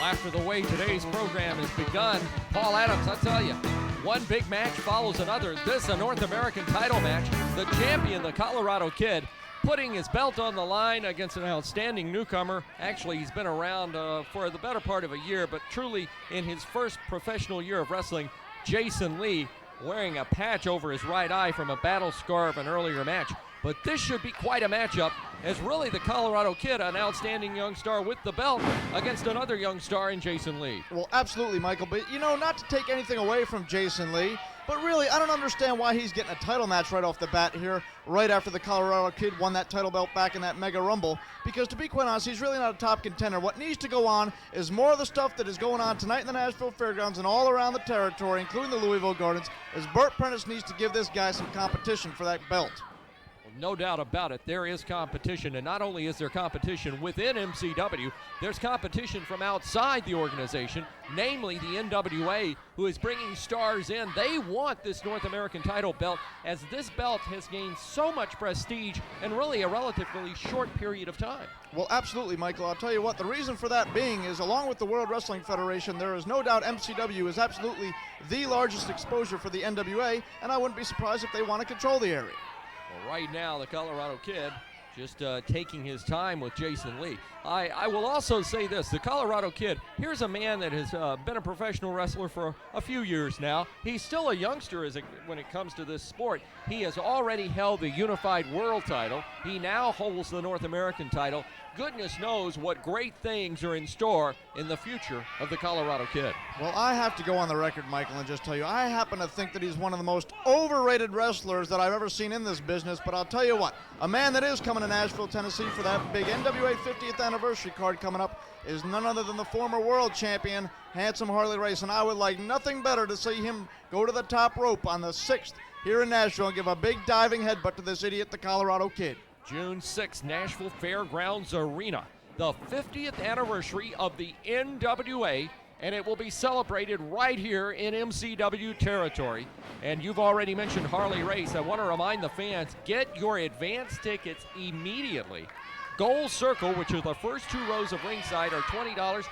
After the way today's program has begun, Paul Adams, I tell you, one big match follows another. This is a North American title match. The champion, the Colorado Kid, putting his belt on the line against an outstanding newcomer. Actually, he's been around for the better part of a year, but truly in his first professional year of wrestling, Jason Lee, wearing a patch over his right eye from a battle scar of an earlier match. But this should be quite a matchup, as really the Colorado Kid, an outstanding young star with the belt, against another young star in Jason Lee. Well, absolutely, Michael. But, you know, not to take anything away from Jason Lee, but really, I don't understand why he's getting a title match right off the bat here, right after the Colorado Kid won that title belt back in that Mega Rumble. Because, to be quite honest, he's really not a top contender. What needs to go on is more of the stuff that is going on tonight in the Nashville Fairgrounds and all around the territory, including the Louisville Gardens, is Burt Prentice needs to give this guy some competition for that belt. No doubt about it, there is competition, and not only is there competition within MCW, there's competition from outside the organization, namely the NWA, who is bringing stars in. They want this North American title belt, as this belt has gained so much prestige in really a relatively short period of time. Well, absolutely, Michael. I'll tell you what, the reason for that being is, along with the World Wrestling Federation, there is no doubt MCW is absolutely the largest exposure for the NWA, and I wouldn't be surprised if they want to control the area. Well, right now, the Colorado Kid just taking his time with Jason Lee. I will also say this, the Colorado Kid, here's a man that has been a professional wrestler for a few years now. He's still a youngster when it comes to this sport. He has already held the Unified World title. He now holds the North American title. Goodness knows what great things are in store in the future of the Colorado Kid. Well, I have to go on the record, Michael, and just tell you, I happen to think that he's one of the most overrated wrestlers that I've ever seen in this business, but I'll tell you what, a man that is coming to Nashville, Tennessee for that big NWA 50th anniversary card coming up is none other than the former world champion, Handsome Harley Race, and I would like nothing better to see him go to the top rope on the 6th here in Nashville and give a big diving headbutt to this idiot, the Colorado Kid. June 6th, Nashville Fairgrounds Arena, the 50th anniversary of the NWA, and it will be celebrated right here in MCW territory. And you've already mentioned Harley Race. I want to remind the fans, get your advance tickets immediately. Gold Circle, which are the first 2 rows of ringside, are $20,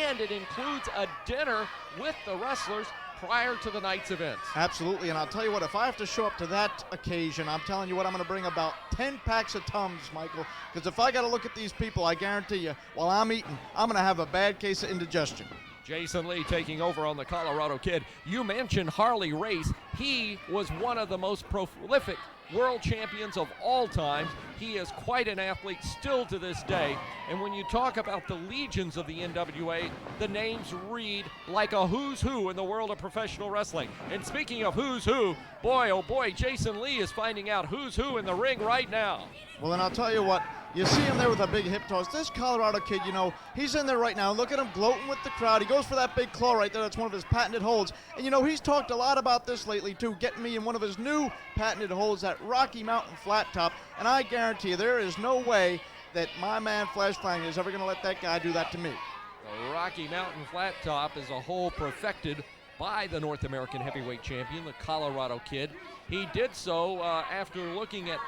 and it includes a dinner with the wrestlers prior to the night's events. Absolutely, and I'll tell you what, if I have to show up to that occasion, I'm telling you what, I'm going to bring about 10 packs of Tums, Michael, because if I got to look at these people, I guarantee you, while I'm eating, I'm going to have a bad case of indigestion. Jason Lee taking over on the Colorado Kid. You mentioned Harley Race. He was one of the most prolific world champions of all time. He is quite an athlete still to this day. And when you talk about the legions of the NWA, the names read like a who's who in the world of professional wrestling. And speaking of who's who, boy, oh boy, Jason Lee is finding out who's who in the ring right now. Well, and I'll tell you what, you see him there with a big hip toss. This Colorado Kid, you know, he's in there right now. Look at him gloating with the crowd. He goes for that big claw right there. That's one of his patented holds. And, you know, he's talked a lot about this lately, too, getting me in one of his new patented holds, that Rocky Mountain Flat Top. And I guarantee you, there is no way that my man Flash Flanagan is ever going to let that guy do that to me. The Rocky Mountain Flat Top is a hold perfected by the North American heavyweight champion, the Colorado Kid. He did so after looking at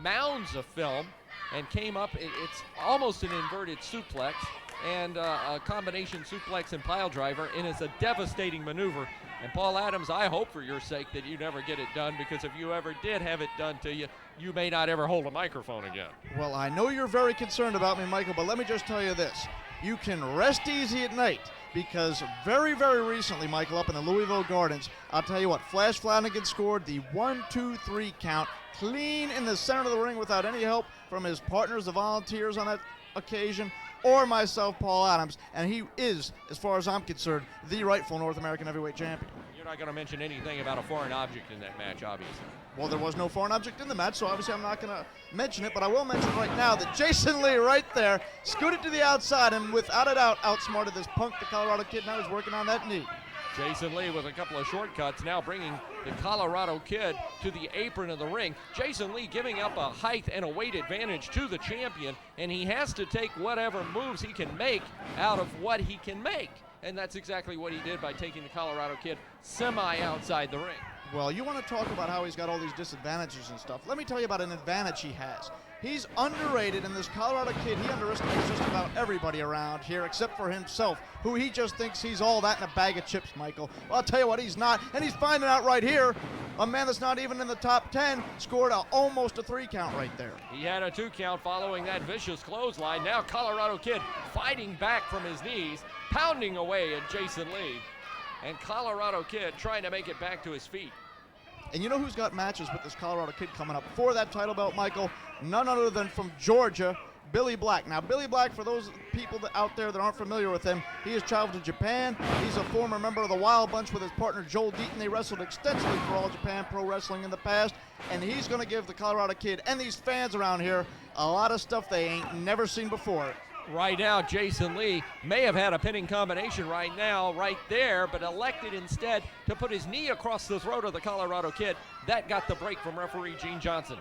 mounds of film and came up, it's almost an inverted suplex and a combination suplex and pile driver, and it's a devastating maneuver. And Paul Adams, I hope for your sake that you never get it done, because if you ever did have it done to you, you may not ever hold a microphone again. Well, I know you're very concerned about me, Michael, but let me just tell you this. You can rest easy at night, because very, very recently, Michael, up in the Louisville Gardens, I'll tell you what, Flash Flanagan scored the 1-2-3 count clean in the center of the ring without any help from his partners, the Volunteers, on that occasion, or myself, Paul Adams, and he is, as far as I'm concerned, the rightful North American heavyweight champion. You're not going to mention anything about a foreign object in that match, obviously. Well, there was no foreign object in the match, so obviously I'm not going to mention it, but I will mention right now that Jason Lee right there scooted to the outside and without a doubt outsmarted this punk, the Colorado Kid. Now he's working on that knee. Jason Lee with a couple of shortcuts, now bringing the Colorado Kid to the apron of the ring. Jason Lee giving up a height and a weight advantage to the champion, and he has to take whatever moves he can make out of what he can make. And that's exactly what he did by taking the Colorado Kid semi outside the ring. Well, you want to talk about how he's got all these disadvantages and stuff. Let me tell you about an advantage he has. He's underrated, and this Colorado kid, he underestimates just about everybody around here except for himself, who he just thinks he's all that in a bag of chips, Michael. Well, I'll tell you what, he's not, and he's finding out right here. A man that's not even in the top 10 scored almost a 3 count right there. He had a 2 count following that vicious clothesline. Now Colorado Kid fighting back from his knees, pounding away at Jason Lee. And Colorado Kid trying to make it back to his feet. And you know who's got matches with this Colorado kid coming up for that title belt, Michael? None other than from Georgia, Billy Black. Now, Billy Black, for those people out there that aren't familiar with him, he has traveled to Japan. He's a former member of the Wild Bunch with his partner Joel Deaton. They wrestled extensively for All Japan Pro Wrestling in the past, and he's going to give the Colorado kid and these fans around here a lot of stuff they ain't never seen before. Right now, Jason Lee may have had a pinning combination right now, right there, but elected instead to put his knee across the throat of the Colorado Kid. That got the break from referee Gene Johnson.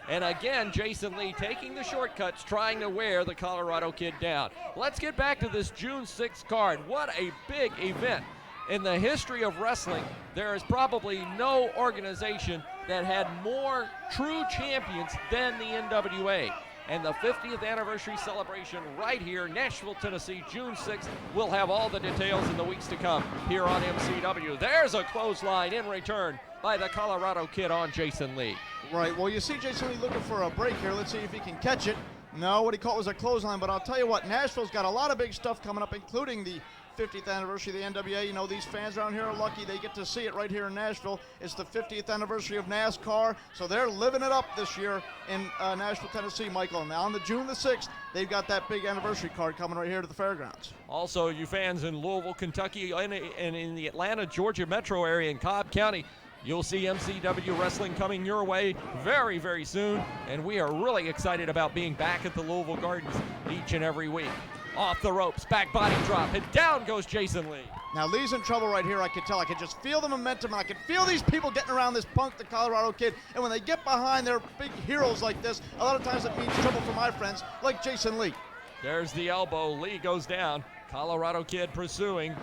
And again, Jason Lee taking the shortcuts, trying to wear the Colorado Kid down. Let's get back to this June 6th card. What a big event. In the history of wrestling, there is probably no organization that had more true champions than the NWA. And the 50th anniversary celebration right here, Nashville, Tennessee, June 6th. We'll have all the details in the weeks to come here on MCW. There's a clothesline in return by the Colorado Kid on Jason Lee. Right, well, you see Jason Lee looking for a break here. Let's see if he can catch it. No, what he caught was a clothesline, but I'll tell you what, Nashville's got a lot of big stuff coming up, including the 50th anniversary of the NWA. You know, these fans around here are lucky they get to see it right here in Nashville. It's the 50th anniversary of NASCAR, so they're living it up this year in Nashville, Tennessee, Michael. And now on the June the 6th, they've got that big anniversary card coming right here to the fairgrounds. Also, you fans in Louisville, Kentucky, and in the Atlanta, Georgia metro area in Cobb County, you'll see MCW Wrestling coming your way very, very soon, and we are really excited about being back at the Louisville Gardens each and every week. Off the ropes, back body drop, and down goes Jason Lee. Now Lee's in trouble right here, I can tell. I can just feel the momentum, and I can feel these people getting around this punk, the Colorado Kid, and when they get behind their big heroes like this, a lot of times it means trouble for my friends like Jason Lee. There's the elbow, Lee goes down. Colorado Kid pursuing,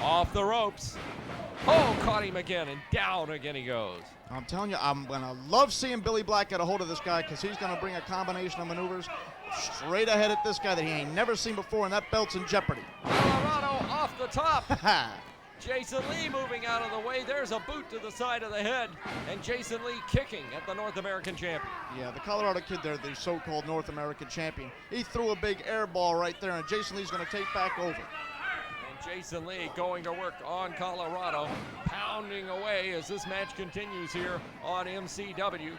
off the ropes. Oh, caught him again, and down again he goes. I'm telling you, I'm going to love seeing Billy Black get a hold of this guy because he's going to bring a combination of maneuvers straight ahead at this guy that he ain't never seen before, and that belt's in jeopardy. Colorado off the top. Jason Lee moving out of the way. There's a boot to the side of the head, and Jason Lee kicking at the North American champion. Yeah, the Colorado Kid there, the so-called North American champion. He threw a big air ball right there, and Jason Lee's going to take back over. Jason Lee going to work on Colorado, pounding away as this match continues here on MCW.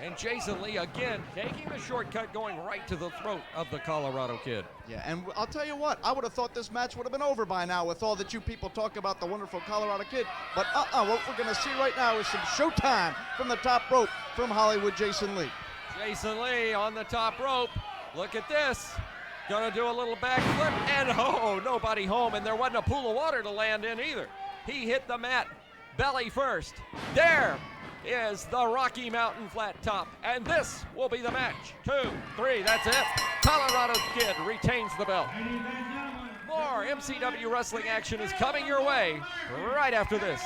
And Jason Lee again taking the shortcut, going right to the throat of the Colorado Kid. Yeah, and I'll tell you what, I would have thought this match would have been over by now with all that you people talk about the wonderful Colorado Kid. But what we're going to see right now is some showtime from the top rope from Hollywood Jason Lee. Jason Lee on the top rope. Look at this. Gonna do a little backflip, and oh, nobody home, and there wasn't a pool of water to land in either. He hit the mat belly first. There is the Rocky Mountain flat top, and this will be the match. 2, 3, that's it. Colorado Kid retains the belt. More MCW wrestling action is coming your way right after this.